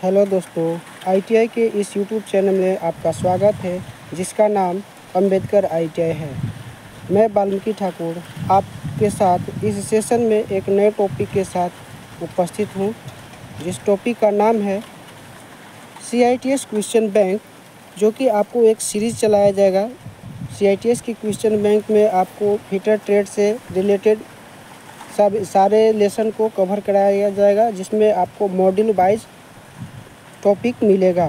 Hello दोस्तों, ITI के इस यूट्यूब चैनल में आपका स्वागत है जिसका नाम अंबेडकर आईटीआई है। मैं वाल्मीकि ठाकुर आपके साथ इस सेशन में एक नए टॉपिक के साथ उपस्थित हूँ, जिस टॉपिक का नाम है CITS क्वेश्चन बैंक, जो कि आपको एक सीरीज़ चलाया जाएगा। CITS की क्वेश्चन बैंक में आपको फिटर ट्रेड से रिलेटेड सारे लेसन को कवर कराया जाएगा, जिसमें आपको मॉड्यूल वाइज टॉपिक मिलेगा।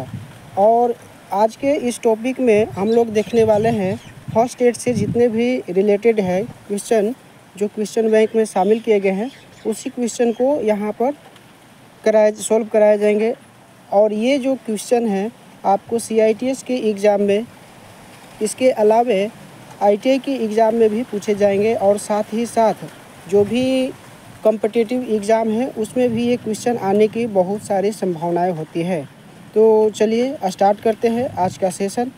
और आज के इस टॉपिक में हम लोग देखने वाले हैं फर्स्ट एड से जितने भी रिलेटेड है क्वेश्चन जो क्वेश्चन बैंक में शामिल किए गए हैं, उसी क्वेश्चन को यहाँ पर सॉल्व कराए जाएंगे। और ये जो क्वेश्चन है आपको CITS के एग्ज़ाम में, इसके अलावे ITI के एग्ज़ाम में भी पूछे जाएंगे, और साथ ही साथ जो भी कॉम्पिटिटिव एग्ज़ाम है उसमें भी ये क्वेश्चन आने की बहुत सारी संभावनाएं होती है। तो चलिए स्टार्ट करते हैं आज का सेशन,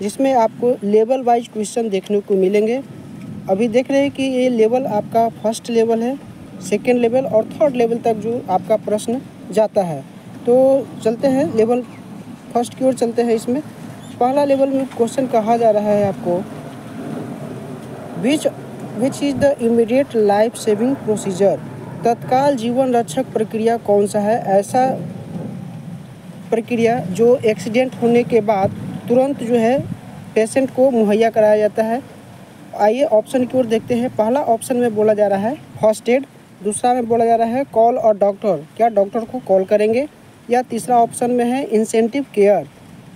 जिसमें आपको लेवल वाइज क्वेश्चन देखने को मिलेंगे। अभी देख रहे हैं कि ये लेवल आपका फर्स्ट लेवल है, सेकेंड लेवल और थर्ड लेवल तक जो आपका प्रश्न जाता है। तो चलते हैं लेवल फर्स्ट की ओर चलते हैं। इसमें पहला लेवल में क्वेश्चन कहा जा रहा है आपको, विच is the immediate life saving procedure, तत्काल जीवन रक्षक प्रक्रिया कौन सा है? ऐसा प्रक्रिया जो एक्सीडेंट होने के बाद तुरंत जो है पेशेंट को मुहैया कराया जाता है। आइए ऑप्शन की ओर देखते हैं। पहला ऑप्शन में बोला जा रहा है फर्स्ट एड, दूसरा में बोला जा रहा है कॉल और डॉक्टर, क्या डॉक्टर को कॉल करेंगे, या तीसरा ऑप्शन में है इंसेंटिव केयर,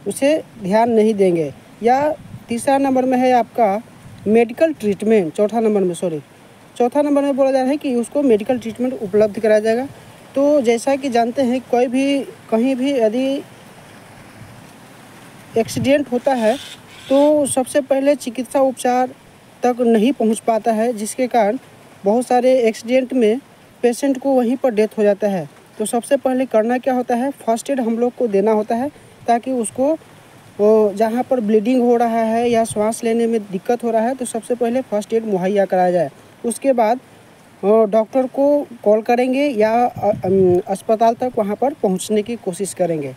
उसे ध्यान नहीं देंगे, या तीसरा नंबर में है आपका मेडिकल ट्रीटमेंट, चौथा नंबर में बोला जा रहा है कि उसको मेडिकल ट्रीटमेंट उपलब्ध कराया जाएगा। तो जैसा कि जानते हैं, कहीं भी यदि एक्सीडेंट होता है तो सबसे पहले चिकित्सा उपचार तक नहीं पहुंच पाता है, जिसके कारण बहुत सारे एक्सीडेंट में पेशेंट को वहीं पर डेथ हो जाता है। तो सबसे पहले करना क्या होता है, फर्स्ट एड हम लोग को देना होता है, ताकि उसको जहाँ पर ब्लीडिंग हो रहा है या सांस लेने में दिक्कत हो रहा है तो सबसे पहले फर्स्ट एड मुहैया कराया जाए। उसके बाद डॉक्टर को कॉल करेंगे या अस्पताल तक वहाँ पर पहुँचने की कोशिश करेंगे।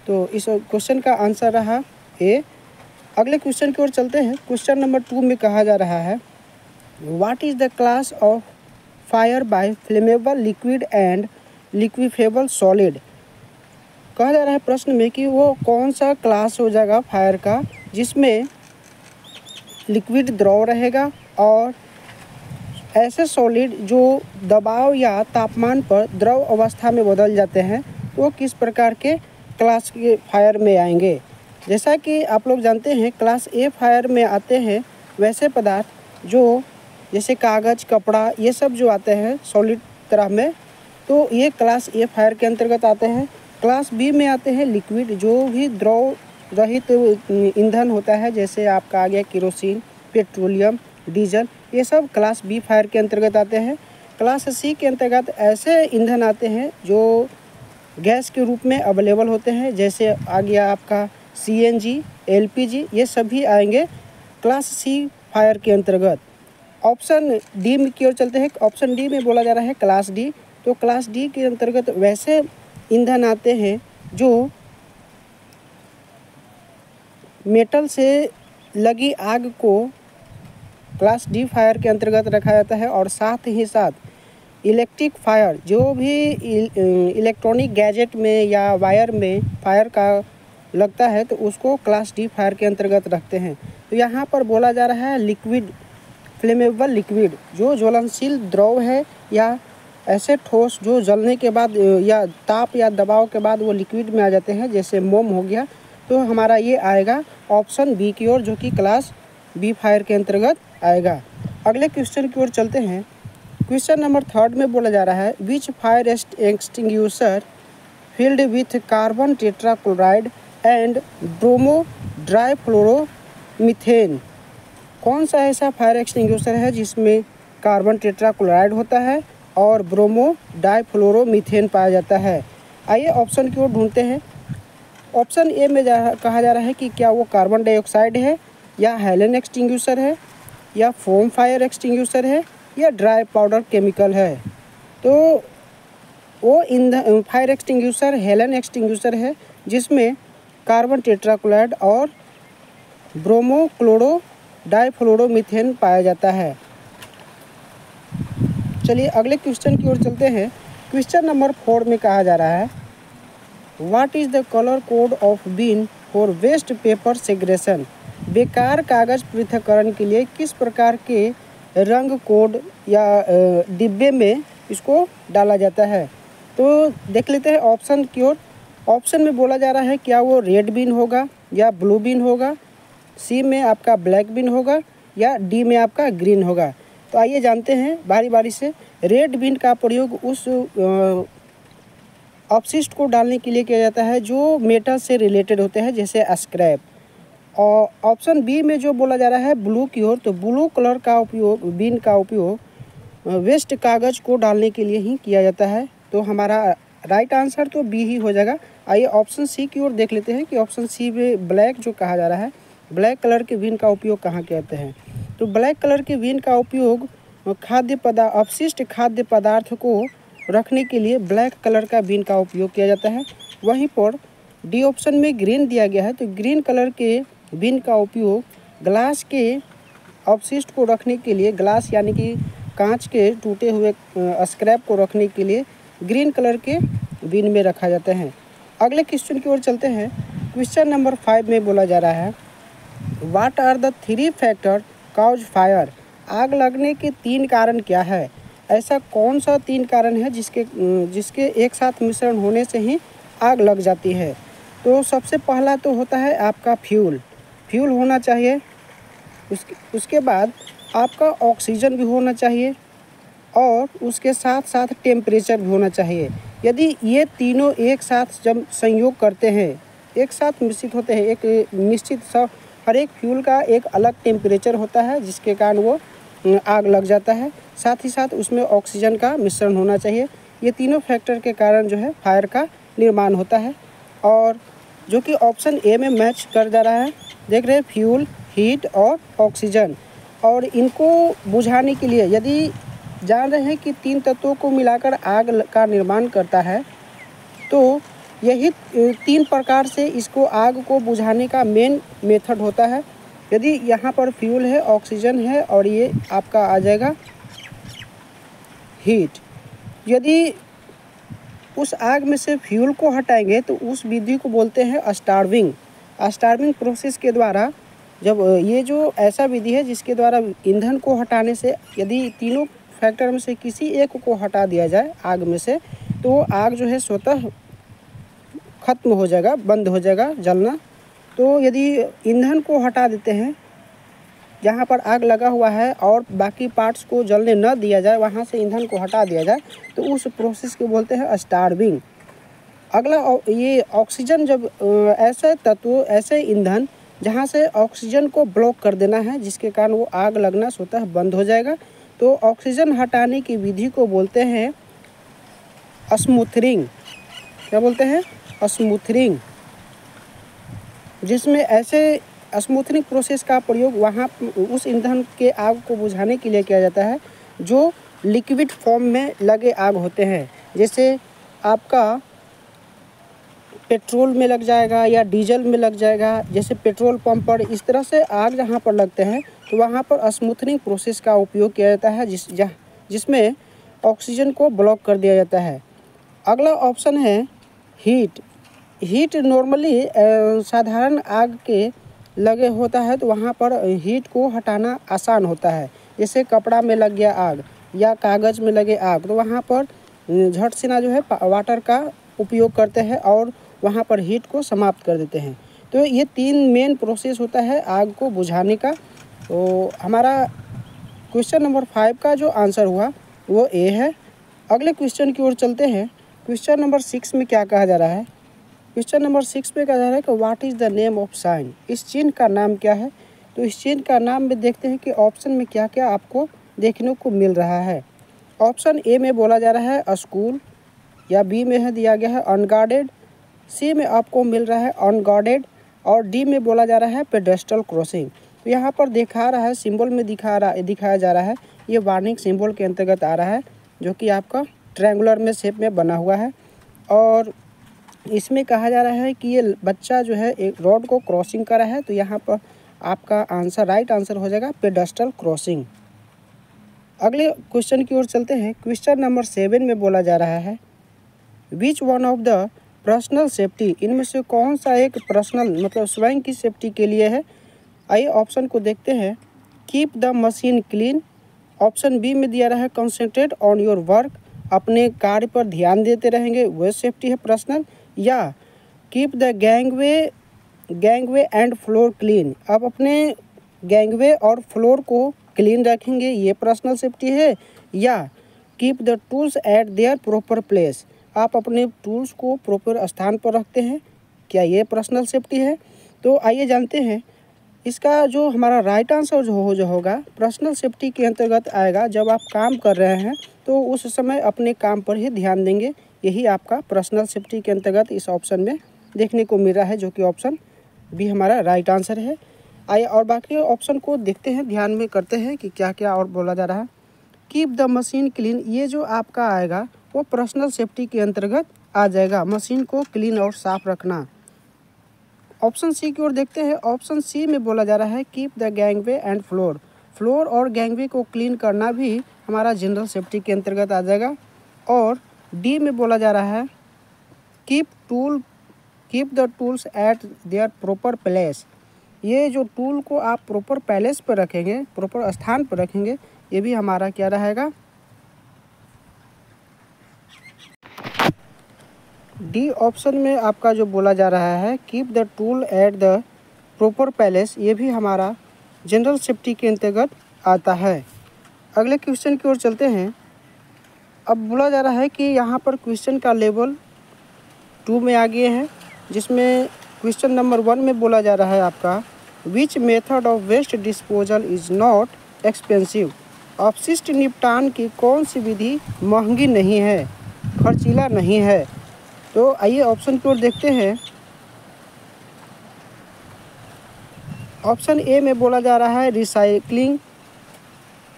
तो इस क्वेश्चन का आंसर रहा ए। अगले क्वेश्चन की ओर चलते हैं। क्वेश्चन नंबर 2 में कहा जा रहा है, what is the class of fire by flammable liquid and liquefiable solid. कहा जा रहा है प्रश्न में कि वो कौन सा क्लास हो जाएगा फायर का जिसमें लिक्विड द्रव रहेगा और ऐसे सॉलिड जो दबाव या तापमान पर द्रव अवस्था में बदल जाते हैं, वो किस प्रकार के क्लास के फायर में आएंगे। जैसा कि आप लोग जानते हैं, क्लास ए फायर में आते हैं वैसे पदार्थ जो जैसे कागज़, कपड़ा, ये सब जो आते हैं सॉलिड तरह में, तो ये क्लास ए फायर के अंतर्गत आते हैं। क्लास बी में आते हैं लिक्विड, जो भी द्रव रहित ईंधन होता है, जैसे आपका आ गया केरोसिन, पेट्रोलियम, डीजल, ये सब क्लास बी फायर के अंतर्गत आते हैं। क्लास सी के अंतर्गत ऐसे ईंधन आते हैं जो गैस के रूप में अवेलेबल होते हैं, जैसे आ गया आपका CNG, LPG, ये सभी आएंगे क्लास सी फायर के अंतर्गत। ऑप्शन डी में की ओर चलते हैं। ऑप्शन डी में बोला जा रहा है क्लास डी। तो क्लास डी के अंतर्गत वैसे ईंधन आते हैं जो मेटल से लगी आग को क्लास डी फायर के अंतर्गत रखा जाता है, और साथ ही साथ इलेक्ट्रिक फायर, जो भी इलेक्ट्रॉनिक गैजेट में या वायर में फायर का लगता है तो उसको क्लास डी फायर के अंतर्गत रखते हैं। तो यहाँ पर बोला जा रहा है लिक्विड, फ्लेमेबल लिक्विड, जो ज्वलनशील द्रव है या ऐसे ठोस जो जलने के बाद या ताप या दबाव के बाद वो लिक्विड में आ जाते हैं, जैसे मोम हो गया। तो हमारा ये आएगा ऑप्शन बी की ओर, जो कि क्लास बी फायर के अंतर्गत आएगा। अगले क्वेश्चन की ओर चलते हैं। क्वेश्चन नंबर 3 में बोला जा रहा है, which fire extinguisher filled with carbon tetrachloride and bromo difluoromethane. कौन सा ऐसा फायर एक्सटिंग्विशर है जिसमें कार्बन टेट्राक्लोराइड होता है और ब्रोमो डाइफ्लोरोमीथेन पाया जाता है? आइए ऑप्शन की ओर ढूंढते हैं। ऑप्शन ए में कहा जा रहा है कि क्या वो कार्बन डाइऑक्साइड है, या हेलेन एक्सटिंग्विशर है, या फोम फायर एक्सटिंग्विशर है, या ड्राई पाउडर केमिकल है। तो वो ईंधन फायर एक्सटिंग्विशर हेलन एक्सटिंग्विशर है, जिसमें कार्बन टेट्राक्लोराइड और ब्रोमो क्लोरो डाइफ्लोरोमीथेन पाया जाता है। चलिए अगले क्वेश्चन की ओर चलते हैं। क्वेश्चन नंबर 4 में कहा जा रहा है, what is the colour code of bin for waste paper segregation. बेकार कागज पृथक्करण के लिए किस प्रकार के रंग कोड या डिब्बे में इसको डाला जाता है। तो देख लेते हैं ऑप्शन की ओर। ऑप्शन में बोला जा रहा है क्या वो रेड बीन होगा या ब्लू बीन होगा, सी में आपका ब्लैक बीन होगा या डी में आपका ग्रीन होगा। तो आइए जानते हैं बारी बारी से। रेड बीन का प्रयोग उस अपशिष्ट को डालने के लिए किया जाता है जो मेटल से रिलेटेड होते हैं, जैसे स्क्रैप। और ऑप्शन बी में जो बोला जा रहा है ब्लू की ओर, तो ब्लू कलर का उपयोग बीन का उपयोग वेस्ट कागज़ को डालने के लिए ही किया जाता है। तो हमारा राइट आंसर तो बी ही हो जाएगा। आइए ऑप्शन सी की ओर देख लेते हैं कि ऑप्शन सी में ब्लैक जो कहा जा रहा है, ब्लैक कलर के बीन का उपयोग कहाँ कहते हैं। तो ब्लैक कलर के बीन का उपयोग अपशिष्ट खाद्य पदार्थ को रखने के लिए ब्लैक कलर का बीन का उपयोग किया जाता है। वहीं पर डी ऑप्शन में ग्रीन दिया गया है, तो ग्रीन कलर के बीन का उपयोग ग्लास के अपशिष्ट को रखने के लिए, ग्लास यानी कि कांच के टूटे हुए स्क्रैप को रखने के लिए ग्रीन कलर के बीन में रखा जाता है। अगले क्वेश्चन की ओर चलते हैं। क्वेश्चन नंबर 5 में बोला जा रहा है, what are the 3 factor cause fire. आग लगने के 3 कारण क्या है। ऐसा कौन सा 3 कारण है जिसके एक साथ मिश्रण होने से ही आग लग जाती है। तो सबसे पहला तो होता है आपका फ्यूल होना चाहिए। उसके बाद आपका ऑक्सीजन भी होना चाहिए और उसके साथ साथ टेम्परेचर भी होना चाहिए। यदि ये तीनों एक साथ जब संयोग करते हैं, एक साथ मिश्रित होते हैं, एक निश्चित हर एक फ्यूल का एक अलग टेम्परेचर होता है जिसके कारण वो आग लग जाता है। साथ ही साथ उसमें ऑक्सीजन का मिश्रण होना चाहिए। ये तीनों फैक्टर के कारण जो है फायर का निर्माण होता है, और जो कि ऑप्शन ए में मैच कर जा रहा है। देख रहे हैं फ्यूल, हीट और ऑक्सीजन। और इनको बुझाने के लिए यदि जान रहे हैं कि 3 तत्वों को मिलाकर आग का निर्माण करता है, तो यही 3 प्रकार से इसको आग को बुझाने का मेन मेथड होता है। यदि यहाँ पर फ्यूल है, ऑक्सीजन है और ये आपका आ जाएगा हीट। यदि उस आग में से फ्यूल को हटाएंगे तो उस विधि को बोलते हैं स्टार्विंग प्रोसेस के द्वारा। जब ये जो ऐसा विधि है जिसके द्वारा ईंधन को हटाने से यदि तीनों फैक्टर में से किसी एक को हटा दिया जाए आग में से, तो आग जो है स्वतः खत्म हो जाएगा, बंद हो जाएगा जलना। तो यदि ईंधन को हटा देते हैं जहाँ पर आग लगा हुआ है और बाकी पार्ट्स को जलने न दिया जाए, वहाँ से ईंधन को हटा दिया जाए, तो उस प्रोसेस को बोलते हैं स्टार्विंग। अगला ये ऑक्सीजन, जब ऐसे तत्व, ऐसे ईंधन जहाँ से ऑक्सीजन को ब्लॉक कर देना है जिसके कारण वो आग लगना स्वतः बंद हो जाएगा, तो ऑक्सीजन हटाने की विधि को बोलते हैं स्मूथरिंग। क्या बोलते हैं? स्मूथरिंग। जिसमें ऐसे स्मूथनिंग प्रोसेस का प्रयोग वहाँ उस ईंधन के आग को बुझाने के लिए किया जाता है जो लिक्विड फॉर्म में लगे आग होते हैं। जैसे आपका पेट्रोल में लग जाएगा या डीजल में लग जाएगा, जैसे पेट्रोल पंप पर इस तरह से आग जहाँ पर लगते हैं तो वहाँ पर स्मूथनिंग प्रोसेस का उपयोग किया जाता है जिसमें ऑक्सीजन को ब्लॉक कर दिया जाता है। अगला ऑप्शन है हीट नॉर्मली साधारण आग के लगे होता है तो वहाँ पर हीट को हटाना आसान होता है। जैसे कपड़ा में लग गया आग या कागज़ में लगे आग, तो वहाँ पर झट से ना जो है वाटर का उपयोग करते हैं और वहाँ पर हीट को समाप्त कर देते हैं। तो ये 3 मेन प्रोसेस होता है आग को बुझाने का। तो हमारा क्वेश्चन नंबर 5 का जो आंसर हुआ वो ए है। अगले क्वेश्चन की ओर चलते हैं। क्वेश्चन नंबर 6 में क्या कहा जा रहा है। क्वेश्चन नंबर 6 पे कहा जा रहा है कि what is the name of sine. इस चिन्ह का नाम क्या है। तो इस चिन्ह का नाम में देखते हैं कि ऑप्शन में क्या क्या आपको देखने को मिल रहा है। ऑप्शन ए में बोला जा रहा है स्कूल, या बी में है दिया गया है अनगार्डेड, सी में आपको मिल रहा है अनगार्डेड और डी में बोला जा रहा है पेडेस्ट्रल क्रॉसिंग। तो यहाँ पर दिखा रहा है, सिंबल में दिखाया जा रहा है, ये वार्निंग सिंबल के अंतर्गत आ रहा है जो कि आपका ट्रायंगुलर में शेप में बना हुआ है और इसमें कहा जा रहा है कि ये बच्चा जो है एक रोड को क्रॉसिंग कर रहा है। तो यहाँ पर आपका आंसर राइट आंसर हो जाएगा पेडेस्ट्रल क्रॉसिंग। अगले क्वेश्चन की ओर चलते हैं। क्वेश्चन नंबर 7 में बोला जा रहा है which one of the personal safety, इनमें से कौन सा एक पर्सनल मतलब स्वयं की सेफ्टी के लिए है। आइए ऑप्शन को देखते हैं। Keep the machine clean, option B में दिया रहा है कंसंट्रेट ऑन योर वर्क, अपने कार्य पर ध्यान देते रहेंगे वह सेफ्टी है पर्सनल, या keep the gangway and floor clean, आप अपने गैंगवे और फ्लोर को क्लीन रखेंगे ये पर्सनल सेफ्टी है, या keep the tools eight there proper place, आप अपने टूल्स को प्रॉपर स्थान पर रखते हैं, क्या ये पर्सनल सेफ्टी है। तो आइए जानते हैं इसका जो हमारा राइट आंसर जो होगा पर्सनल सेफ्टी के अंतर्गत आएगा। जब आप काम कर रहे हैं तो उस समय अपने काम पर ही ध्यान देंगे, यही आपका पर्सनल सेफ्टी के अंतर्गत इस ऑप्शन में देखने को मिल रहा है, जो कि ऑप्शन बी हमारा राइट आंसर है। आइए और बाकी ऑप्शन को देखते हैं, ध्यान में करते हैं कि क्या क्या और बोला जा रहा है। कीप द मशीन क्लीन, ये जो आपका आएगा वो पर्सनल सेफ्टी के अंतर्गत आ जाएगा, मशीन को क्लीन और साफ रखना। ऑप्शन सी की ओर देखते हैं। ऑप्शन सी में बोला जा रहा है keep the gangway and floor, floor और गैंगवे को क्लीन करना भी हमारा जनरल सेफ्टी के अंतर्गत आ जाएगा। और डी में बोला जा रहा है keep the tools eight there proper place, ये जो टूल को आप प्रॉपर प्लेस पर रखेंगे, प्रॉपर स्थान पर रखेंगे, ये भी हमारा क्या रहेगा डी ऑप्शन में आपका जो बोला जा रहा है keep the tool at the proper place, ये भी हमारा जनरल सेफ्टी के अंतर्गत आता है। अगले क्वेश्चन की ओर चलते हैं। अब बोला जा रहा है कि यहाँ पर क्वेश्चन का लेवल 2 में आ गए हैं, जिसमें क्वेश्चन नंबर 1 में बोला जा रहा है आपका which method of waste disposal is not expensive, अपशिष्ट निपटान की कौन सी विधि महंगी नहीं है, खर्चीला नहीं है। तो आइए ऑप्शन की ओर देखते हैं। ऑप्शन ए में बोला जा रहा है रिसाइकलिंग,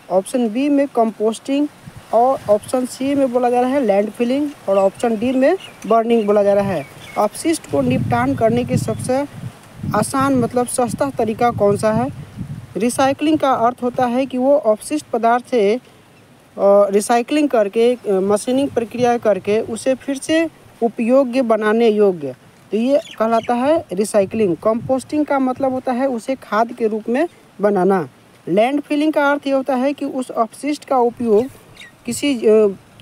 ऑप्शन बी में कंपोस्टिंग, और ऑप्शन सी में बोला जा रहा है लैंडफिलिंग, और ऑप्शन डी में बर्निंग बोला जा रहा है। अपशिष्ट को निपटान करने के सबसे आसान मतलब सस्ता तरीका कौन सा है। रिसाइकलिंग का अर्थ होता है कि वो अपशिष्ट पदार्थ से रिसाइकलिंग करके मशीनिंग प्रक्रिया करके उसे फिर से उपयोग्य बनाने योग्य, तो ये कहलाता है रिसाइकलिंग। कंपोस्टिंग का मतलब होता है उसे खाद के रूप में बनाना। लैंडफिलिंग का अर्थ ये होता है कि उस अपशिष्ट का उपयोग किसी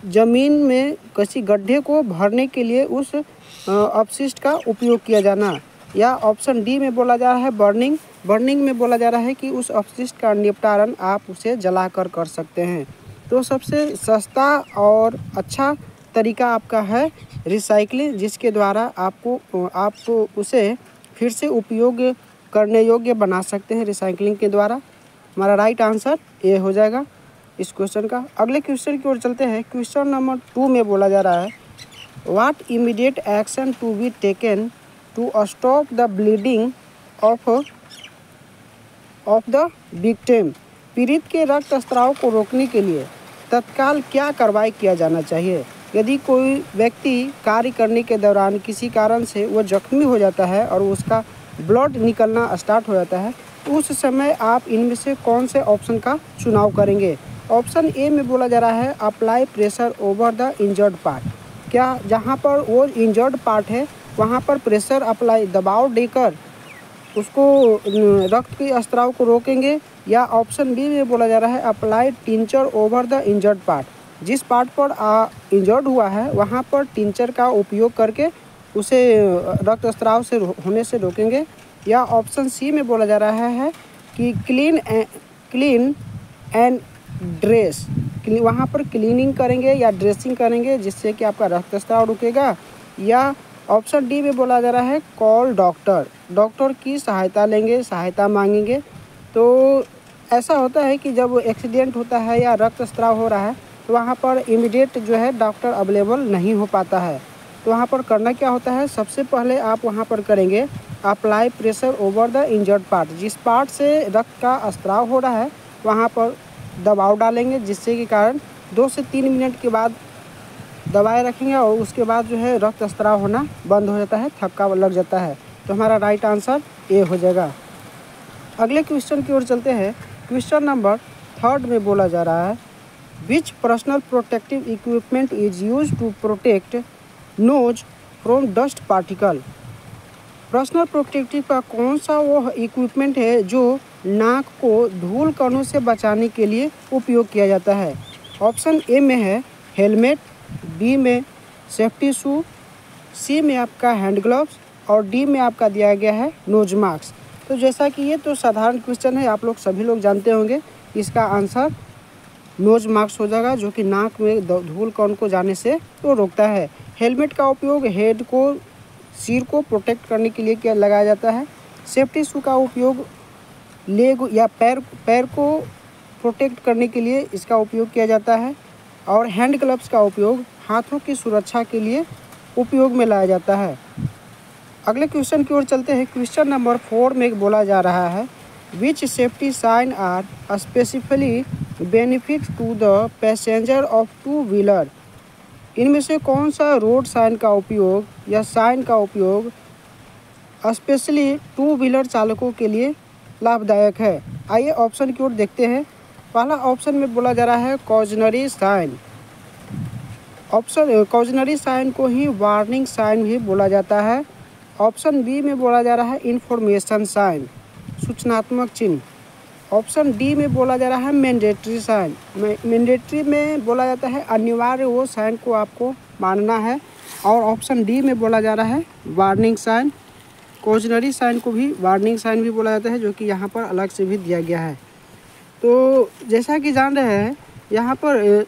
ज़मीन में किसी गड्ढे को भरने के लिए उस अपशिष्ट का उपयोग किया जाना। या ऑप्शन डी में बोला जा रहा है बर्निंग, बर्निंग में बोला जा रहा है कि उस अपशिष्ट का निपटारण आप उसे जलाकर कर सकते हैं। तो सबसे सस्ता और अच्छा तरीका आपका है रिसाइकलिंग, जिसके द्वारा आप उसे फिर से उपयोग करने योग्य बना सकते हैं रिसाइकलिंग के द्वारा। हमारा राइट आंसर ए हो जाएगा इस क्वेश्चन का। अगले क्वेश्चन की ओर चलते हैं। क्वेश्चन नंबर 2 में बोला जा रहा है what immediate action to be taken to stop the bleeding of the victim, पीड़ित के रक्तस्राव को रोकने के लिए तत्काल क्या कार्रवाई किया जाना चाहिए। यदि कोई व्यक्ति कार्य करने के दौरान किसी कारण से वो जख्मी हो जाता है और उसका ब्लड निकलना स्टार्ट हो जाता है, तो उस समय आप इनमें से कौन से ऑप्शन का चुनाव करेंगे। ऑप्शन ए में बोला जा रहा है apply pressure over the injured part, क्या जहाँ पर वो इंजर्ड पार्ट है वहाँ पर प्रेशर अप्लाई दबाव देकर उसको रक्त के स्राव को रोकेंगे। या ऑप्शन बी में बोला जा रहा है apply tincture over the injured part, जिस पार्ट पर इंजर्ड हुआ है वहाँ पर टिंचर का उपयोग करके उसे रक्तस्राव से होने से रोकेंगे। या ऑप्शन सी में बोला जा रहा है कि क्लीन एंड ड्रेस, वहाँ पर क्लीनिंग करेंगे या ड्रेसिंग करेंगे जिससे कि आपका रक्तस्राव रुकेगा। या ऑप्शन डी में बोला जा रहा है कॉल डॉक्टर, डॉक्टर की सहायता लेंगे, सहायता मांगेंगे। तो ऐसा होता है कि जब एक्सीडेंट होता है या रक्तस्राव हो रहा है तो वहाँ पर इमीडिएट जो है डॉक्टर अवेलेबल नहीं हो पाता है। तो वहाँ पर करना क्या होता है, सबसे पहले आप वहाँ पर करेंगे apply pressure over the injured part, जिस पार्ट से रक्त का स्राव हो रहा है वहाँ पर दबाव डालेंगे, जिससे के कारण 2 से 3 मिनट के बाद दबाए रखेंगे और उसके बाद जो है रक्त स्राव होना बंद हो जाता है, थक्का लग जाता है। तो हमारा राइट आंसर ए हो जाएगा। अगले क्वेश्चन की ओर चलते हैं। क्वेश्चन नंबर 3 में बोला जा रहा है, which personal protective equipment is use to protect nose from dust particle. Personal protective का कौन सा वो इक्विपमेंट है जो नाक को धूल कणों से बचाने के लिए उपयोग किया जाता है। ऑप्शन ए में है हेलमेट, बी में सेफ्टी शू, सी में आपका हैंड ग्लव्स और डी में आपका दिया गया है नोज मास्क। तो जैसा कि ये तो साधारण क्वेश्चन है, आप लोग सभी लोग जानते होंगे, इसका आंसर नोज मास्क हो जाएगा, जो कि नाक में धूल कण को जाने से तो रोकता है। हेलमेट का उपयोग हेड को, सिर को प्रोटेक्ट करने के लिए क्या लगाया जाता है। सेफ्टी शू का उपयोग लेग या पैर को प्रोटेक्ट करने के लिए इसका उपयोग किया जाता है। और हैंड ग्लव्स का उपयोग हाथों की सुरक्षा के लिए उपयोग में लाया जाता है। अगले क्वेश्चन की ओर चलते हैं। क्वेश्चन नंबर 4 में बोला जा रहा है, which safety sign are specifically benefit to the passenger of two wheeler. इनमें से कौन सा रोड साइन का उपयोग या साइन का उपयोग स्पेशली टू व्हीलर चालकों के लिए लाभदायक है। आइए ऑप्शन की ओर देखते हैं। पहला ऑप्शन में बोला जा रहा है कॉजनरी साइन। कॉजनरी साइन को ही वार्निंग साइन भी बोला जाता है। ऑप्शन बी में बोला जा रहा है इंफॉर्मेशन साइन, सूचनात्मक चिन्ह। ऑप्शन डी में बोला जा रहा है मैंडेटरी साइन। मैंडेटरी में बोला जाता है अनिवार्य वो साइन को आपको मानना है। और ऑप्शन डी में बोला जा रहा है वार्निंग साइन। कॉजनरी साइन को भी वार्निंग साइन भी बोला जाता है, जो कि यहाँ पर अलग से भी दिया गया है। तो जैसा कि जान रहे हैं, यहाँ पर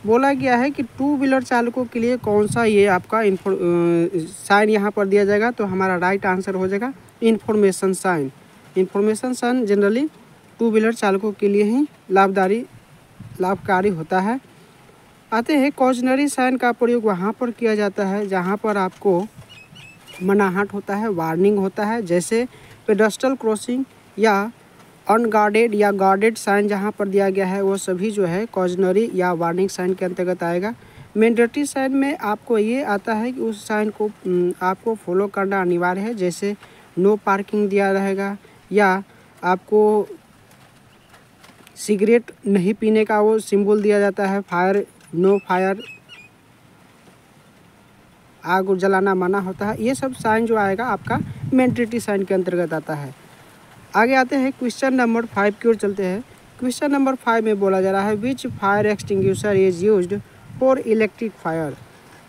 बोला गया है कि टू व्हीलर चालकों के लिए कौन सा ये आपका साइन यहाँ पर दिया जाएगा। तो हमारा राइट आंसर हो जाएगा information sign. Information sign generally two wheeler चालकों के लिए ही लाभकारी होता है। आते हैं कॉजनरी साइन का प्रयोग वहाँ पर किया जाता है जहाँ पर आपको मनाहट होता है, वार्निंग होता है, जैसे पेडेस्ट्रियल क्रॉसिंग या अनगार्डेड या गार्डेड साइन जहाँ पर दिया गया है, वो सभी जो है कॉजनरी या वार्निंग साइन के अंतर्गत आएगा। मैंडेटरी साइन में आपको ये आता है कि उस साइन को आपको फॉलो करना अनिवार्य है, जैसे नो पार्किंग दिया रहेगा या आपको सिगरेट नहीं पीने का वो सिंबल दिया जाता है, फायर नो फायर, आग जलाना मना होता है। ये सब साइन जो आएगा आपका मैंडेटरी साइन के अंतर्गत आता है। आगे आते हैं क्वेश्चन नंबर 5 की ओर चलते हैं। क्वेश्चन नंबर 5 में बोला जा रहा है, which fire extinguisher is used for electric fire.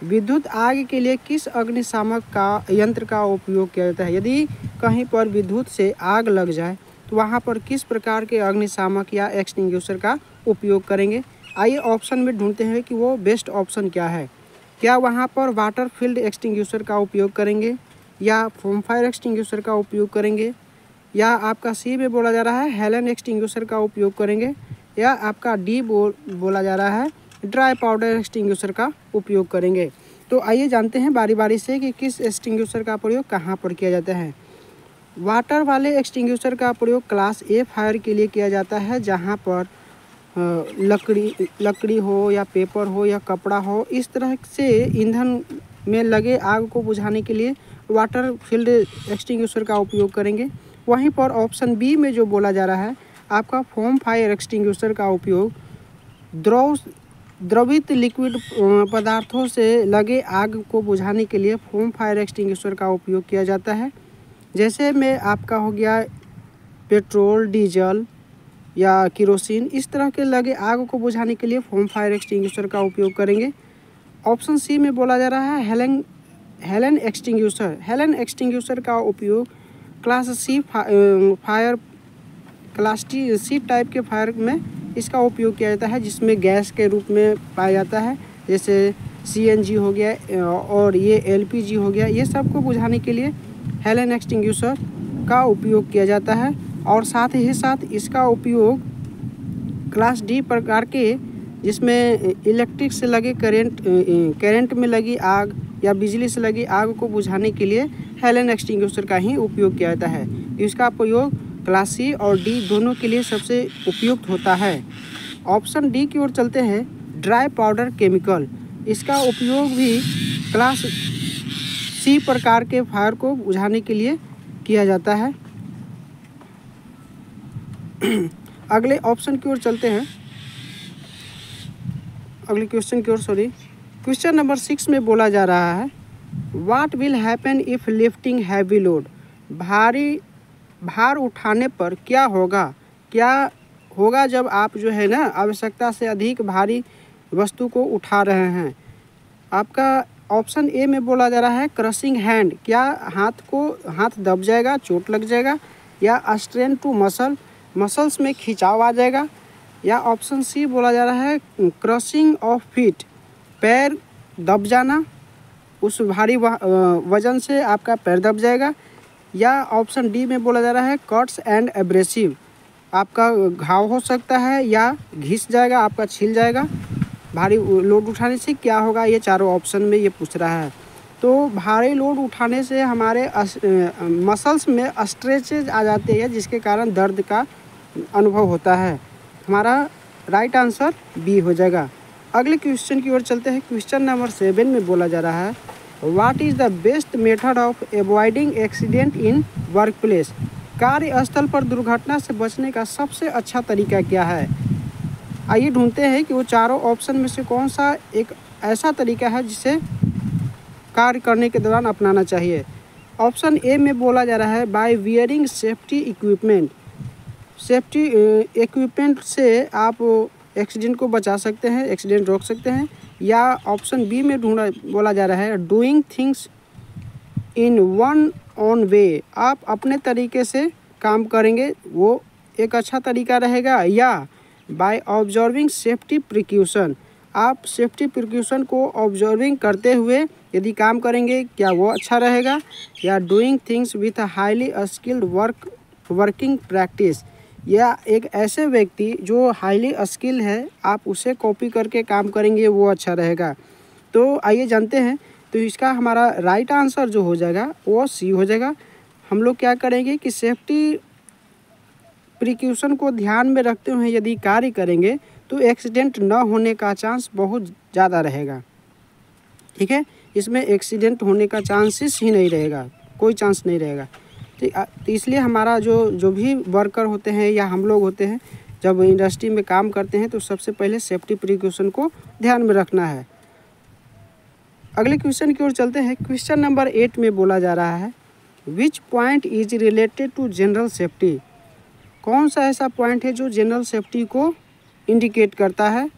विद्युत आग के लिए किस अग्निशामक का यंत्र का उपयोग किया जाता है। यदि कहीं पर विद्युत से आग लग जाए तो वहाँ पर किस प्रकार के अग्निशामक या एक्सटिंग्विशर का उपयोग करेंगे। आइए ऑप्शन में ढूंढते हैं कि वो बेस्ट ऑप्शन क्या है। क्या वहाँ पर वाटर फील्ड एक्सटिंग्विशर का उपयोग करेंगे या फोम फायर एक्सटिंग्विशर का उपयोग करेंगे, या आपका सी में बोला जा रहा है हेलन एक्सटिंग्विशर का उपयोग करेंगे, या आपका डी बोला जा रहा है ड्राई पाउडर एक्सटिंग्विशर का उपयोग करेंगे। तो आइए जानते हैं बारी बारी से कि किस एक्सटिंग्विशर का प्रयोग कहाँ पर किया जाता है। वाटर वाले एक्सटिंग्विशर का प्रयोग क्लास ए फायर के लिए किया जाता है, जहाँ पर लकड़ी हो या पेपर हो या कपड़ा हो, इस तरह से ईंधन में लगे आग को बुझाने के लिए वाटर फील्ड एक्सटिंग्विशर का उपयोग करेंगे। वहीं पर ऑप्शन बी में जो बोला जा रहा है आपका फोम फायर एक्सटिंग्विशर का उपयोग द्रवित लिक्विड पदार्थों से लगे आग को बुझाने के लिए फोम फायर एक्सटिंग्विशर का उपयोग किया जाता है। जैसे में आपका हो गया पेट्रोल, डीजल या किरोसिन, इस तरह के लगे आग को बुझाने के लिए फोम फायर एक्सटिंग्विशर का उपयोग करेंगे। ऑप्शन सी में बोला जा रहा है हेलन एक्सटिंग्विशर। हेलन एक्सटिंग्विशर का उपयोग class C fire, class C type के फायर में इसका उपयोग किया जाता है, जिसमें गैस के रूप में पाया जाता है, जैसे CNG हो गया और ये LPG हो गया। ये सब को बुझाने के लिए हेलन एक्सटिंग्विशर का उपयोग किया जाता है। और साथ ही साथ इसका उपयोग क्लास डी प्रकार के, जिसमें इलेक्ट्रिक से लगे करंट में लगी आग या बिजली से लगी आग को बुझाने के लिए हेलन एक्सटिंग्विशर का ही उपयोग किया जाता है। इसका प्रयोग क्लास सी और डी दोनों के लिए सबसे उपयुक्त होता है। ऑप्शन डी की ओर चलते हैं, ड्राई पाउडर केमिकल। इसका उपयोग भी क्लास सी प्रकार के फायर को बुझाने के लिए किया जाता है। अगले ऑप्शन की ओर चलते हैं, अगले क्वेश्चन की ओर क्वेश्चन नंबर 6 में बोला जा रहा है what will happen if lifting heavy load. भारी भार उठाने पर क्या होगा जब आप जो है ना आवश्यकता से अधिक भारी वस्तु को उठा रहे हैं। आपका ऑप्शन ए में बोला जा रहा है क्रशिंग हैंड, क्या हाथ दब जाएगा, चोट लग जाएगा, या स्ट्रेन टू मसल्स में खिंचाव आ जाएगा, या ऑप्शन सी बोला जा रहा है क्रशिंग ऑफ फीट, पैर दब जाना, उस भारी वजन से आपका पैर दब जाएगा, या ऑप्शन डी में बोला जा रहा है कट्स एंड एब्रेसिव, आपका घाव हो सकता है या घिस जाएगा, आपका छिल जाएगा। भारी लोड उठाने से क्या होगा, ये चारों ऑप्शन में ये पूछ रहा है। तो भारी लोड उठाने से हमारे मसल्स में स्ट्रेचेज आ जाते हैं जिसके कारण दर्द का अनुभव होता है। हमारा राइट आंसर बी हो जाएगा। अगले क्वेश्चन की ओर चलते हैं। क्वेश्चन नंबर 7 में बोला जा रहा है what is the best method of avoiding accident in work place. कार्यस्थल पर दुर्घटना से बचने का सबसे अच्छा तरीका क्या है। आइए ढूंढते हैं कि वो चारों ऑप्शन में से कौन सा एक ऐसा तरीका है जिसे कार्य करने के दौरान अपनाना चाहिए। ऑप्शन ए में बोला जा रहा है by wearing safety equipment. Safety equipment से आप एक्सीडेंट को बचा सकते हैं, एक्सीडेंट रोक सकते हैं। या ऑप्शन बी में बोला जा रहा है doing things in one on way, आप अपने तरीके से काम करेंगे, वो एक अच्छा तरीका रहेगा। या बाय ऑब्जर्विंग सेफ्टी प्रिकॉशन, आप सेफ्टी प्रिकॉशन को ऑब्जर्विंग करते हुए यदि काम करेंगे क्या वो अच्छा रहेगा। या doing things with highly skilled working practice, या एक ऐसे व्यक्ति जो हाईली स्किल है आप उसे कॉपी करके काम करेंगे वो अच्छा रहेगा। तो आइए जानते हैं। तो इसका हमारा राइट आंसर जो हो जाएगा वो सी हो जाएगा। हम लोग क्या करेंगे कि सेफ्टी प्रिकॉशन को ध्यान में रखते हुए यदि कार्य करेंगे तो एक्सीडेंट न होने का चांस बहुत ज़्यादा रहेगा। ठीक है, इसमें एक्सीडेंट होने का चांसेस ही नहीं रहेगा, कोई चांस नहीं रहेगा। तो इसलिए हमारा जो भी वर्कर होते हैं या हम लोग होते हैं जब इंडस्ट्री में काम करते हैं तो सबसे पहले सेफ्टी प्रिकॉशन को ध्यान में रखना है। अगले क्वेश्चन की ओर चलते हैं। क्वेश्चन नंबर 8 में बोला जा रहा है which point is related to general safety. कौन सा ऐसा पॉइंट है जो जनरल सेफ्टी को इंडिकेट करता है।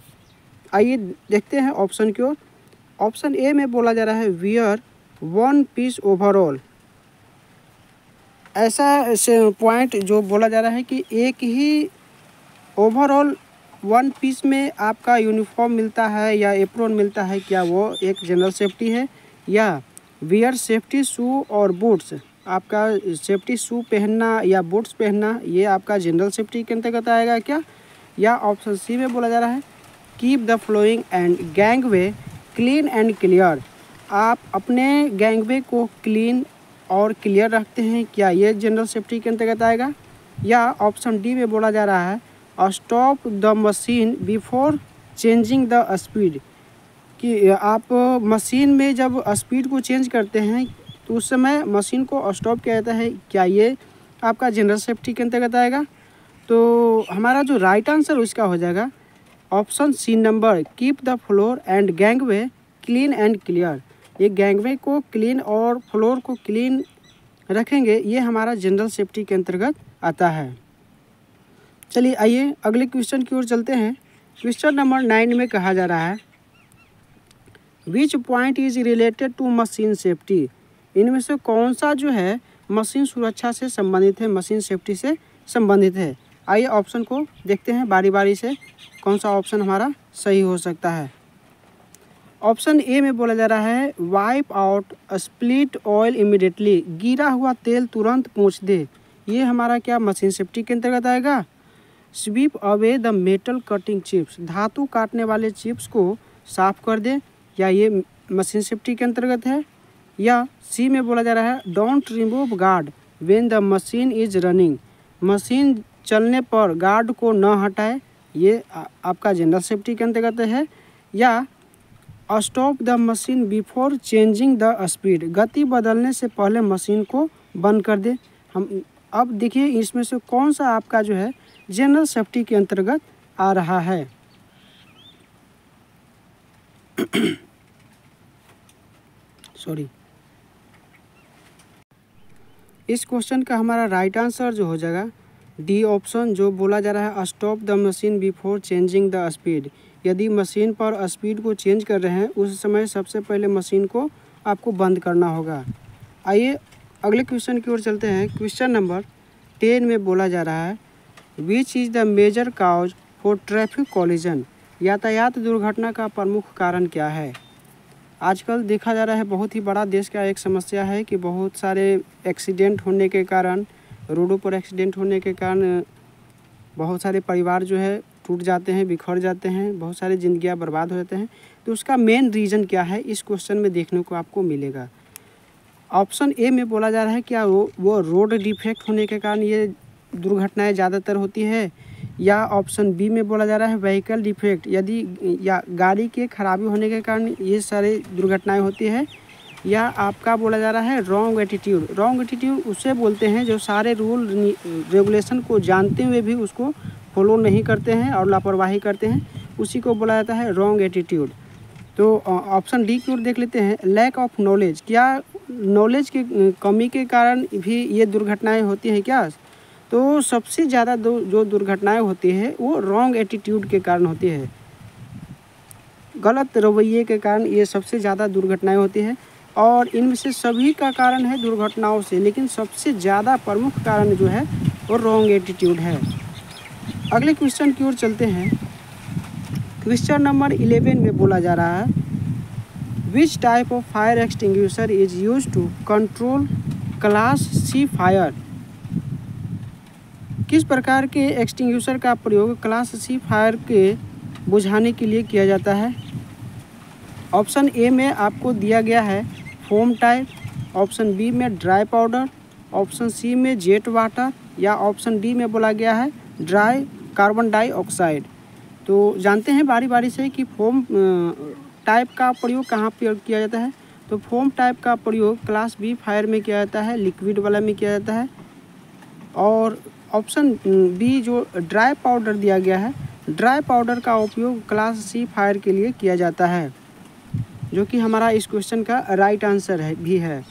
आइए देखते हैं ऑप्शन की ओर। ऑप्शन ए में बोला जा रहा है वियर वन पीस ओवरऑल। ऐसा पॉइंट जो बोला जा रहा है कि एक ही ओवरऑल वन पीस में आपका यूनिफॉर्म मिलता है या एप्रोन मिलता है, क्या वो एक जनरल सेफ्टी है। या वियर सेफ्टी शू और बूट्स, आपका सेफ्टी शू पहनना या बूट्स पहनना ये आपका जनरल सेफ्टी के अंतर्गत आएगा क्या। या ऑप्शन सी में बोला जा रहा है keep the flowing and gangway clean and clear, आप अपने गैंगवे को क्लीन और क्लियर रखते हैं, क्या ये जनरल सेफ्टी के अंतर्गत आएगा। या ऑप्शन डी में बोला जा रहा है stop the machine before changing the speed, कि आप मशीन में जब स्पीड को चेंज करते हैं तो उस समय मशीन को स्टॉप किया जाता है, क्या ये आपका जनरल सेफ्टी के अंतर्गत आएगा। तो हमारा जो राइट आंसर उसका हो जाएगा option C number keep the floor and gangway clean and clear. ये गैंगवे को क्लीन और फ्लोर को क्लीन रखेंगे, ये हमारा जनरल सेफ्टी के अंतर्गत आता है। चलिए आइए अगले क्वेश्चन की ओर चलते हैं। क्वेश्चन नंबर 9 में कहा जा रहा है which point is related to machine safety. इनमें से कौन सा जो है मशीन सुरक्षा से संबंधित है, मशीन सेफ्टी से संबंधित है। आइए ऑप्शन को देखते हैं बारी बारी से, कौन सा ऑप्शन हमारा सही हो सकता है। ऑप्शन ए में बोला जा रहा है wipe out split oil immediately, गिरा हुआ तेल तुरंत पोंछ दे, ये हमारा क्या मशीन सेफ्टी के अंतर्गत आएगा। Sweep away the metal cutting chips, धातु काटने वाले चिप्स को साफ कर दे, या ये मशीन सेफ्टी के अंतर्गत है। या सी में बोला जा रहा है don't remove guard when the machine is running, machine चलने पर गार्ड को न हटाए, ये आपका जनरल सेफ्टी के अंतर्गत है। या stop the machine before changing the speed, गति बदलने से पहले मशीन को बंद कर दे। हम अब देखिए इसमें से कौन सा आपका जो है जनरल सेफ्टी के अंतर्गत आ रहा है। सॉरी, इस क्वेश्चन का हमारा राइट आंसर जो हो जाएगा डी ऑप्शन, जो बोला जा रहा है stop the machine before changing the speed. यदि मशीन पर स्पीड को चेंज कर रहे हैं उस समय सबसे पहले मशीन को आपको बंद करना होगा। आइए अगले क्वेश्चन की ओर चलते हैं। क्वेश्चन नंबर 10 में बोला जा रहा है which is the major cause for traffic collision, यातायात दुर्घटना का प्रमुख कारण क्या है। आजकल देखा जा रहा है बहुत ही बड़ा देश का एक समस्या है कि बहुत सारे एक्सीडेंट होने के कारण, रोडों पर एक्सीडेंट होने के कारण बहुत सारे परिवार जो है टूट जाते हैं, बिखर जाते हैं, बहुत सारी ज़िंदगियां बर्बाद हो जाते हैं। तो उसका मेन रीज़न क्या है इस क्वेश्चन में देखने को आपको मिलेगा। ऑप्शन ए में बोला जा रहा है क्या वो रोड डिफेक्ट होने के कारण ये दुर्घटनाएं ज़्यादातर होती है, या ऑप्शन बी में बोला जा रहा है व्हीकल डिफेक्ट, यदि या गाड़ी के खराबी होने के कारण ये सारे दुर्घटनाएं होती है, या आपका बोला जा रहा है रॉन्ग एटीट्यूड। रॉन्ग एटीट्यूड उसे बोलते हैं जो सारे रूल रेगुलेशन को जानते हुए भी उसको फॉलो नहीं करते हैं और लापरवाही करते हैं, उसी को बोला जाता है रॉन्ग एटीट्यूड। तो ऑप्शन डी की ओर देख लेते हैं लैक ऑफ नॉलेज, क्या नॉलेज की कमी के कारण भी ये दुर्घटनाएं होती हैं क्या। तो सबसे ज़्यादा जो दुर्घटनाएं होती है वो रॉन्ग एटीट्यूड के कारण होती है, गलत रवैये के कारण ये सबसे ज़्यादा दुर्घटनाएं होती है। और इनमें से सभी का कारण है दुर्घटनाओं से, लेकिन सबसे ज़्यादा प्रमुख कारण जो है वो रॉन्ग एटीट्यूड है। अगले क्वेश्चन की ओर चलते हैं। क्वेश्चन नंबर 11 में बोला जा रहा है which type of fire extinguisher is use to control class C fire, किस प्रकार के एक्सटिंग्विशर का प्रयोग क्लास सी फायर के बुझाने के लिए किया जाता है। ऑप्शन ए में आपको दिया गया है फोम टाइप, ऑप्शन बी में ड्राई पाउडर, ऑप्शन सी में जेट वाटर, या ऑप्शन डी में बोला गया है ड्राई कार्बन डाइऑक्साइड। तो जानते हैं बारी बारी से कि फोम टाइप का प्रयोग कहाँ पर किया जाता है। तो फोम टाइप का प्रयोग क्लास बी फायर में किया जाता है, लिक्विड वाला में किया जाता है। और ऑप्शन बी जो ड्राई पाउडर दिया गया है, ड्राई पाउडर का उपयोग क्लास सी फायर के लिए किया जाता है, जो कि हमारा इस क्वेश्चन का राइट आंसर है भी है।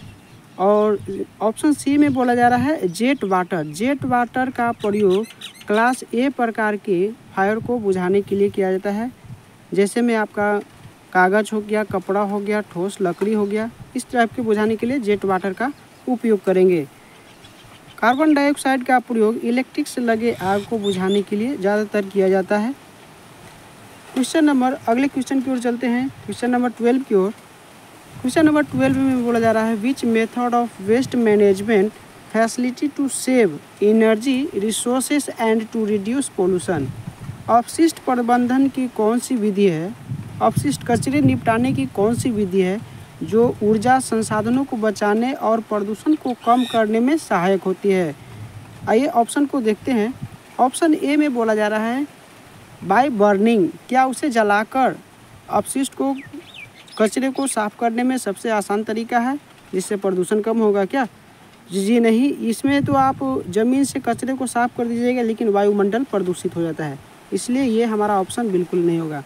और ऑप्शन सी में बोला जा रहा है जेट वाटर, जेट वाटर का प्रयोग क्लास ए प्रकार के फायर को बुझाने के लिए किया जाता है, जैसे में आपका कागज़ हो गया, कपड़ा हो गया, ठोस लकड़ी हो गया, इस टाइप के बुझाने के लिए जेट वाटर का उपयोग करेंगे। कार्बन डाइऑक्साइड का प्रयोग इलेक्ट्रिक से लगे आग को बुझाने के लिए ज़्यादातर किया जाता है। अगले क्वेश्चन की ओर चलते हैं, क्वेश्चन नंबर 12 की ओर। क्वेश्चन नंबर 12 में बोला जा रहा है which method of waste management facility to save energy resources and to reduce pollution, अपशिष्ट प्रबंधन की कौन सी विधि है, अपशिष्ट कचरे निपटाने की कौन सी विधि है जो ऊर्जा संसाधनों को बचाने और प्रदूषण को कम करने में सहायक होती है। आइए ऑप्शन को देखते हैं। ऑप्शन ए में बोला जा रहा है बाय बर्निंग, क्या उसे जलाकर अपशिष्ट को कचरे को साफ करने में सबसे आसान तरीका है जिससे प्रदूषण कम होगा क्या। जी नहीं, इसमें तो आप ज़मीन से कचरे को साफ कर दीजिएगा लेकिन वायुमंडल प्रदूषित हो जाता है, इसलिए ये हमारा ऑप्शन बिल्कुल नहीं होगा।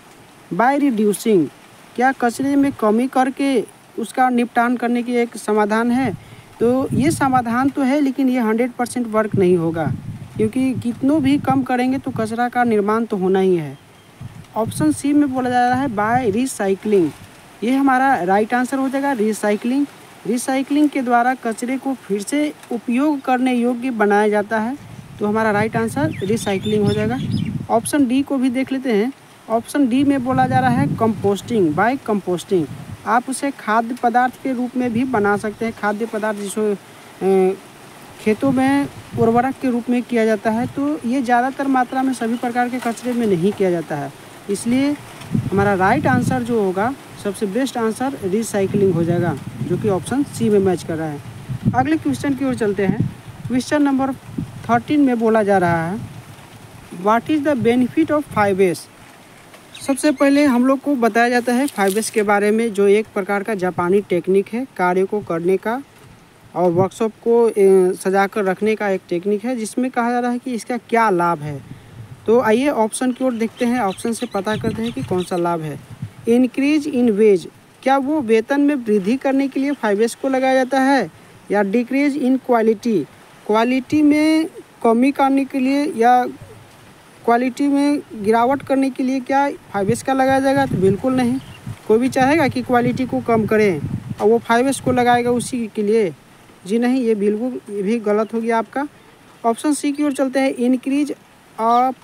बाय रिड्यूसिंग, क्या कचरे में कमी करके उसका निपटान करने की एक समाधान है। तो ये समाधान तो है लेकिन ये 100% वर्क नहीं होगा, क्योंकि कितनों भी कम करेंगे तो कचरा का निर्माण तो होना ही है। ऑप्शन सी में बोला जा रहा है बाय रिसाइकलिंग, ये हमारा राइट आंसर हो जाएगा रिसाइकलिंग। रिसाइकलिंग के द्वारा कचरे को फिर से उपयोग करने योग्य बनाया जाता है, तो हमारा राइट आंसर रिसाइकलिंग हो जाएगा। ऑप्शन डी को भी देख लेते हैं। ऑप्शन डी में बोला जा रहा है कंपोस्टिंग, बाय कंपोस्टिंग, आप उसे खाद्य पदार्थ के रूप में भी बना सकते हैं। खाद्य पदार्थ जिसको खेतों में उर्वरक के रूप में किया जाता है, तो ये ज़्यादातर मात्रा में सभी प्रकार के कचरे में नहीं किया जाता है, इसलिए हमारा राइट आंसर जो होगा सबसे बेस्ट आंसर रिसाइकलिंग हो जाएगा, जो कि ऑप्शन सी में मैच कर रहा है। अगले क्वेश्चन की ओर चलते हैं। क्वेश्चन नंबर 13 में बोला जा रहा है what is the benefit of 5S, सबसे पहले हम लोग को बताया जाता है 5S के बारे में, जो एक प्रकार का जापानी टेक्निक है कार्य को करने का और वर्कशॉप को सजा कर रखने का एक टेक्निक है, जिसमें कहा जा रहा है कि इसका क्या लाभ है। तो आइए ऑप्शन की ओर देखते हैं, ऑप्शन से पता करते हैं कि कौन सा लाभ है। इंक्रीज इन वेज, क्या वो वेतन में वृद्धि करने के लिए 5S को लगाया जाता है, या डिक्रीज इन क्वालिटी, क्वालिटी में कमी करने के लिए या क्वालिटी में गिरावट करने के लिए क्या 5S का लगाया जाएगा? तो बिल्कुल नहीं। कोई भी चाहेगा कि क्वालिटी को कम करें और वो 5S को लगाएगा उसी के लिए? जी नहीं, ये बिल्कुल भी गलत हो गया आपका। ऑप्शन सी की ओर चलते हैं। इंक्रीज ऑफ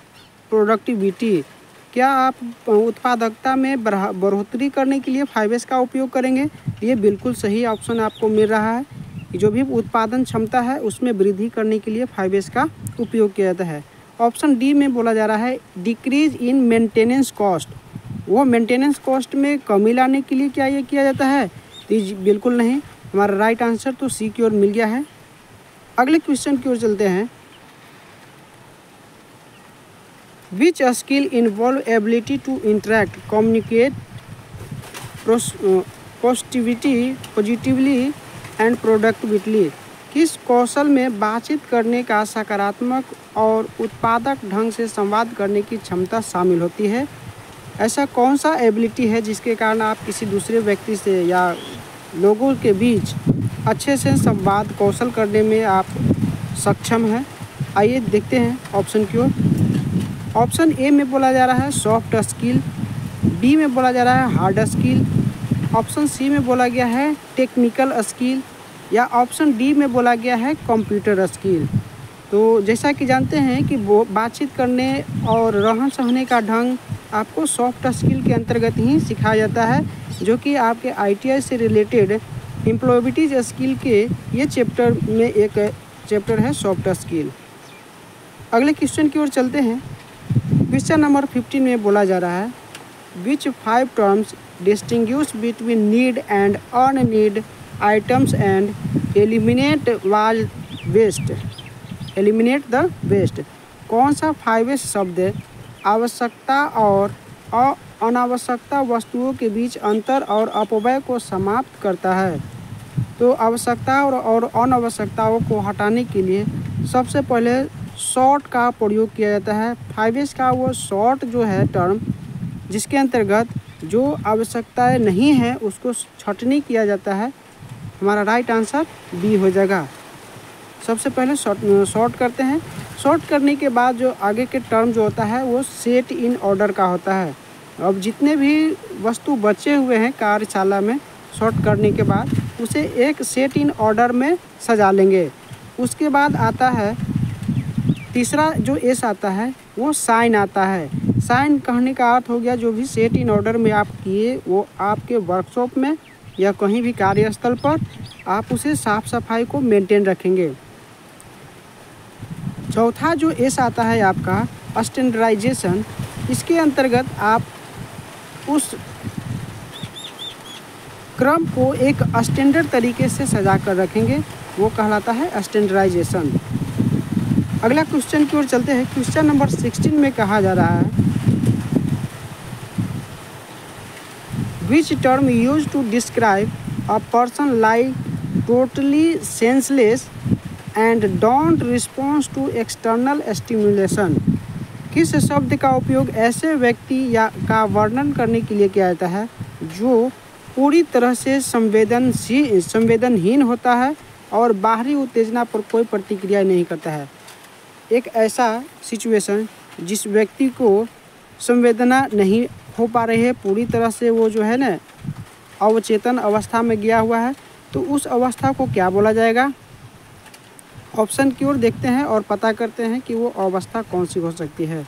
प्रोडक्टिविटी, क्या आप उत्पादकता में बढ़ोतरी करने के लिए 5S का उपयोग करेंगे? ये बिल्कुल सही ऑप्शन आपको मिल रहा है कि जो भी उत्पादन क्षमता है उसमें वृद्धि करने के लिए 5S का उपयोग किया जाता है। ऑप्शन डी में बोला जा रहा है डिक्रीज इन मेंटेनेंस कॉस्ट, वो मेंटेनेंस कॉस्ट में कमी लाने के लिए क्या ये किया जाता है? तो बिल्कुल नहीं। हमारा राइट आंसर तो सी की ओर मिल गया है। अगले क्वेश्चन की ओर चलते हैं। Which skill involve ability to interact, communicate, positively and productively, किस कौशल में बातचीत करने का सकारात्मक और उत्पादक ढंग से संवाद करने की क्षमता शामिल होती है? ऐसा कौन सा एबिलिटी है जिसके कारण आप किसी दूसरे व्यक्ति से या लोगों के बीच अच्छे से संवाद कौशल करने में आप सक्षम हैं? आइए देखते हैं ऑप्शन की ओर। ऑप्शन ए में बोला जा रहा है सॉफ्ट स्किल, बी में बोला जा रहा है हार्ड स्किल, ऑप्शन सी में बोला गया है टेक्निकल स्किल, या ऑप्शन डी में बोला गया है कंप्यूटर स्किल। तो जैसा कि जानते हैं कि वो बातचीत करने और रहन सहने का ढंग आपको सॉफ्ट स्किल के अंतर्गत ही सिखाया जाता है, जो कि आपके ITI से रिलेटेड एम्प्लॉयबिलिटीज स्किल के ये चैप्टर में एक चैप्टर है सॉफ्ट स्किल। अगले क्वेश्चन की ओर चलते हैं। क्वेश्चन नंबर 15 में बोला जा रहा है which 5 terms distinguish between need and unneed items and eliminate the waste. कौन सा 5S शब्द आवश्यकता और अनावश्यकता वस्तुओं के बीच अंतर और अपव्यय को समाप्त करता है? तो आवश्यकता और अनावश्यकताओं को हटाने के लिए सबसे पहले शॉर्ट का प्रयोग किया जाता है। 5S का वो शॉर्ट जो है टर्म, जिसके अंतर्गत जो आवश्यकताएं नहीं हैं उसको छटनी किया जाता है। हमारा राइट आंसर बी हो जाएगा। सबसे पहले शॉर्ट करते हैं। शॉर्ट करने के बाद जो आगे के टर्म जो होता है वो सेट इन ऑर्डर का होता है। अब जितने भी वस्तु बचे हुए हैं कार्यशाला में शॉर्ट करने के बाद उसे एक सेट इन ऑर्डर में सजा लेंगे। उसके बाद आता है तीसरा जो एस आता है वो साइन आता है। साइन कहने का अर्थ हो गया जो भी सेट इन ऑर्डर में आप किए वो आपके वर्कशॉप में या कहीं भी कार्यस्थल पर आप उसे साफ सफाई को मेंटेन रखेंगे। चौथा जो एस आता है आपका स्टैंडर्डाइजेशन, इसके अंतर्गत आप उस क्रम को एक स्टैंडर्ड तरीके से सजा कर रखेंगे, वो कहलाता है स्टैंडर्डाइजेशन। अगला क्वेश्चन की ओर चलते हैं। क्वेश्चन नंबर 16 में कहा जा रहा है which term use to describe a person like totally senseless and don't response to external stimulation. किस शब्द का उपयोग ऐसे व्यक्ति या का वर्णन करने के लिए किया जाता है जो पूरी तरह से संवेदनहीन होता है और बाहरी उत्तेजना पर कोई प्रतिक्रिया नहीं करता है? एक ऐसा सिचुएशन जिस व्यक्ति को संवेदना नहीं हो पा रही है, पूरी तरह से वो जो है ना अवचेतन अवस्था में गया हुआ है, तो उस अवस्था को क्या बोला जाएगा? ऑप्शन की ओर देखते हैं और पता करते हैं कि वो अवस्था कौन सी हो सकती है।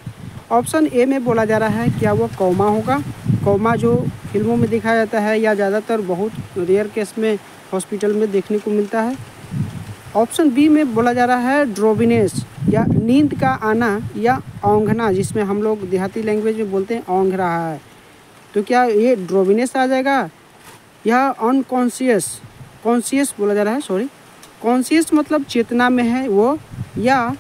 ऑप्शन ए में बोला जा रहा है क्या वो कोमा होगा। कोमा जो फिल्मों में दिखाया जाता है या ज़्यादातर बहुत रेयर केस में हॉस्पिटल में देखने को मिलता है। ऑप्शन बी में बोला जा रहा है ड्रोविनेस या नींद का आना या औंघना, जिसमें हम लोग देहाती लैंग्वेज में बोलते हैं औंघ रहा है। तो क्या ये ड्रोविनेस आ जाएगा या कॉन्शियस बोला जा रहा है, कॉन्शियस मतलब चेतना में है वो, या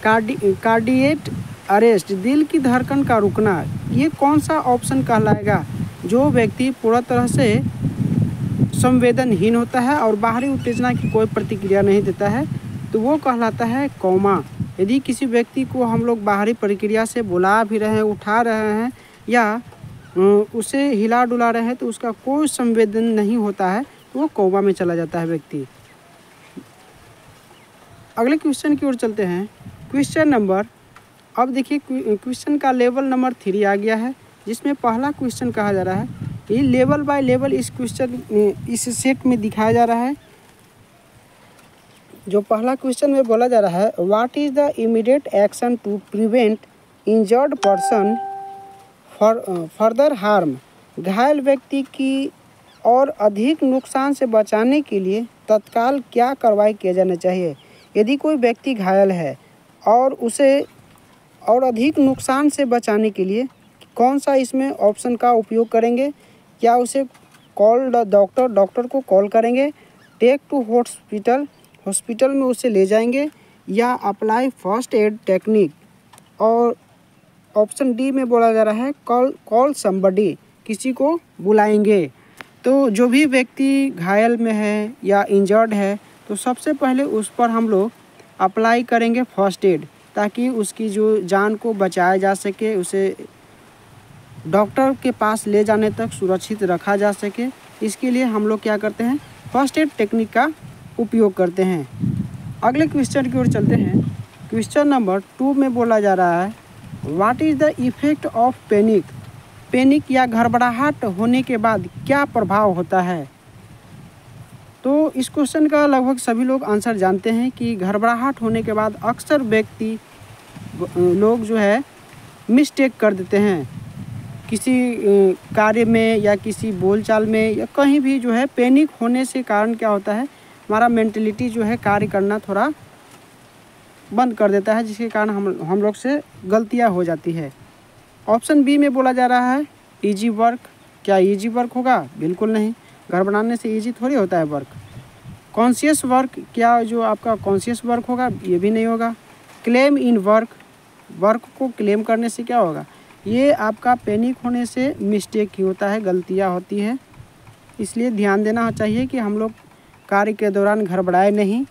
कार्डिएट अरेस्ट, दिल की धड़कन का रुकना, ये कौन सा ऑप्शन कहलाएगा? जो व्यक्ति पूरा तरह से संवेदनहीन होता है और बाहरी उत्तेजना की कोई प्रतिक्रिया नहीं देता है, तो वो कहलाता है कोमा। यदि किसी व्यक्ति को हम लोग बाहरी प्रक्रिया से बुला भी रहे हैं, उठा रहे हैं या उसे हिला डुला रहे हैं, तो उसका कोई संवेदन नहीं होता है, तो वो कोमा में चला जाता है व्यक्ति। अगले क्वेश्चन की ओर चलते हैं। क्वेश्चन नंबर, अब देखिए क्वेश्चन का लेवल नंबर 3 आ गया है, जिसमें पहला क्वेश्चन कहा जा रहा है, ये लेवल बाय लेवल इस क्वेश्चन इस सेट में दिखाया जा रहा है। जो पहला क्वेश्चन में बोला जा रहा है, what is the immediate action to prevent injured person further harm, घायल व्यक्ति की और अधिक नुकसान से बचाने के लिए तत्काल क्या कार्रवाई किया जाना चाहिए? यदि कोई व्यक्ति घायल है और उसे और अधिक नुकसान से बचाने के लिए कौन सा इसमें ऑप्शन का उपयोग करेंगे? क्या उसे कॉल द डॉक्टर को कॉल करेंगे, टेक टू हॉस्पिटल में उसे ले जाएंगे, या अप्लाई फर्स्ट एड टेक्निक, और ऑप्शन डी में बोला जा रहा है कॉल समबडी, किसी को बुलाएंगे। तो जो भी व्यक्ति घायल में है या इंजर्ड है, तो सबसे पहले उस पर हम लोग अप्लाई करेंगे फर्स्ट एड, ताकि उसकी जो जान को बचाया जा सके, उसे डॉक्टर के पास ले जाने तक सुरक्षित रखा जा सके। इसके लिए हम लोग क्या करते हैं, फर्स्ट एड टेक्निक का उपयोग करते हैं। अगले क्वेश्चन की ओर चलते हैं। क्वेश्चन नंबर 2 में बोला जा रहा है, what is the effect of panic या घबराहट होने के बाद क्या प्रभाव होता है? तो इस क्वेश्चन का लगभग सभी लोग आंसर जानते हैं कि घबराहट होने के बाद अक्सर व्यक्ति लोग जो है मिस्टेक कर देते हैं, किसी कार्य में या किसी बोलचाल में या कहीं भी जो है। पैनिक होने से कारण क्या होता है, हमारा मेंटलिटी जो है कार्य करना थोड़ा बंद कर देता है, जिसके कारण हम लोग से गलतियां हो जाती है। ऑप्शन बी में बोला जा रहा है इजी वर्क, क्या इजी वर्क होगा? बिल्कुल नहीं, घबराने से इजी थोड़ी होता है वर्क। कॉन्शियस वर्क, क्या जो आपका कॉन्शियस वर्क होगा? ये भी नहीं होगा। क्लेम इन वर्क को क्लेम करने से क्या होगा? ये आपका पैनिक होने से मिस्टेक ही होता है, गलतियाँ होती है। इसलिए ध्यान देना चाहिए कि हम लोग कार्य के दौरान घबराए नहीं।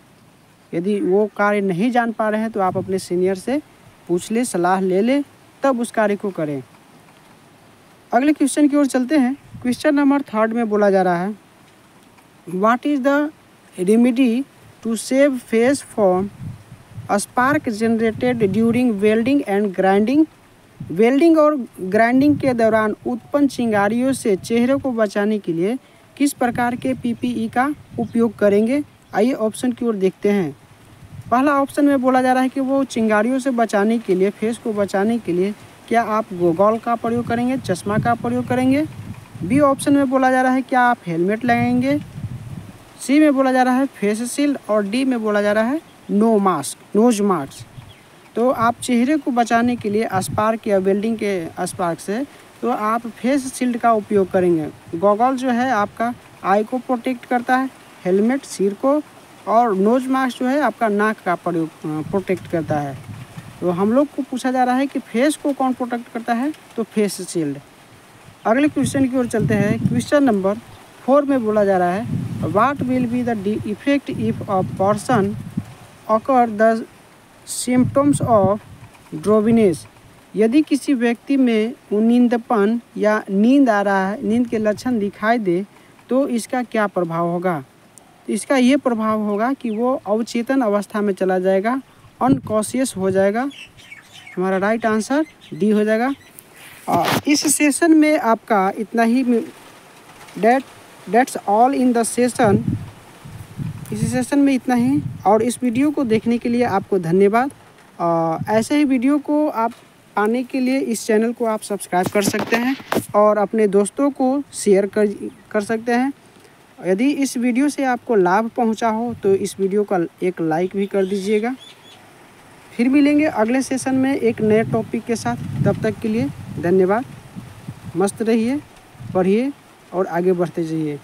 यदि वो कार्य नहीं जान पा रहे हैं तो आप अपने सीनियर से पूछ ले, सलाह ले ले, तब उस कार्य को करें। अगले क्वेश्चन की ओर चलते हैं। क्वेश्चन नंबर 3 में बोला जा रहा है, what is the remedy to save face from spark generated during welding and grinding. Welding और ग्राइंडिंग के दौरान उत्पन्न चिंगारियों से चेहरे को बचाने के लिए किस प्रकार के पीपीई का उपयोग करेंगे? आइए ऑप्शन की ओर देखते हैं। पहला ऑप्शन में बोला जा रहा है कि वो चिंगारियों से बचाने के लिए, फेस को बचाने के लिए क्या आप गोगल का प्रयोग करेंगे, चश्मा का प्रयोग करेंगे? बी ऑप्शन में बोला जा रहा है क्या आप हेलमेट लगाएंगे? सी में बोला जा रहा है फेस शील्ड, और डी में बोला जा रहा है नोज मास्क। तो आप चेहरे को बचाने के लिए स्पार्क या वेल्डिंग के स्पार्क से तो आप फेस शील्ड का उपयोग करेंगे। गॉगल जो है आपका आई को प्रोटेक्ट करता है, हेलमेट सिर को, और नोज मास्क जो है आपका नाक का प्रोटेक्ट करता है। तो हम लोग को पूछा जा रहा है कि फेस को कौन प्रोटेक्ट करता है, तो फेस शील्ड। अगले क्वेश्चन की ओर चलते हैं। क्वेश्चन नंबर 4 में बोला जा रहा है, what will be the effect if a person occur the symptoms of drowsiness. यदि किसी व्यक्ति में नींदपन या नींद आ रहा है, नींद के लक्षण दिखाई दे, तो इसका क्या प्रभाव होगा? तो इसका ये प्रभाव होगा कि वो अवचेतन अवस्था में चला जाएगा, अनकॉन्शियस हो जाएगा। हमारा राइट आंसर डी हो जाएगा। इस सेशन में आपका इतना ही। That's all in the session. इस सेशन में इतना ही, और इस वीडियो को देखने के लिए आपको धन्यवाद। ऐसे ही वीडियो को आप पाने के लिए इस चैनल को आप सब्सक्राइब कर सकते हैं और अपने दोस्तों को शेयर कर सकते हैं। यदि इस वीडियो से आपको लाभ पहुंचा हो तो इस वीडियो का एक लाइक भी कर दीजिएगा। फिर मिलेंगे अगले सेशन में एक नए टॉपिक के साथ। तब तक के लिए धन्यवाद। मस्त रहिए, पढ़िए और आगे बढ़ते जाइए।